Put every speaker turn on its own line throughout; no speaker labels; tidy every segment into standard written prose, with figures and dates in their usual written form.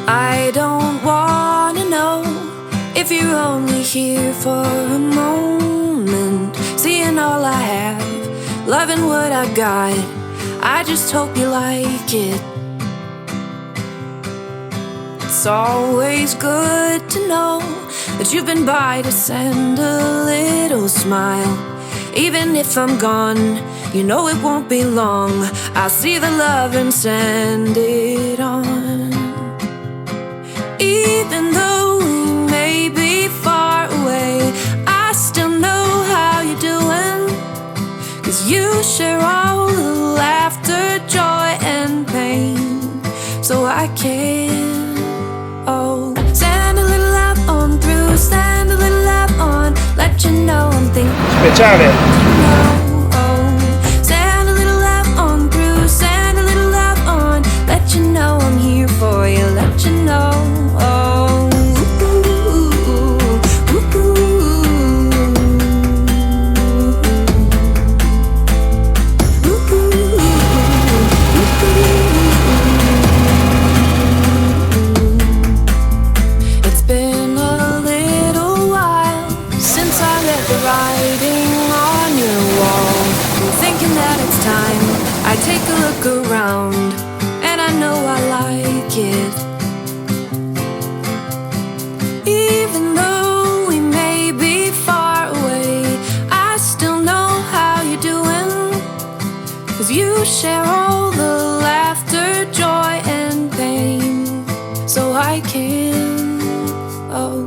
I don't wanna know if you're only here for a moment, seeing all I have, loving what I got. I just hope you like it. It's always good to know that you've been by to send a little smile. Even if I'm gone, you know it won't be long. I'll see the love and send it on. Even though we may be far away, I still know how you're doing. 'Cause you share all the laughter, joy and pain. So I can, oh, send a little love on through, send a little love on, let you know I'm thinking
speciale.
Send a little love on through, send a little love on, let you know I'm here for you, let you know. I take a look around and I know I like it. Even though we may be far away, I still know how you're doing. 'Cause you share all the laughter, joy and pain. So I can, oh,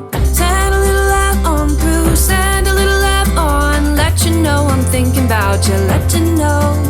send a little laugh on through, send a little laugh on, let you know I'm thinking about you, let you know.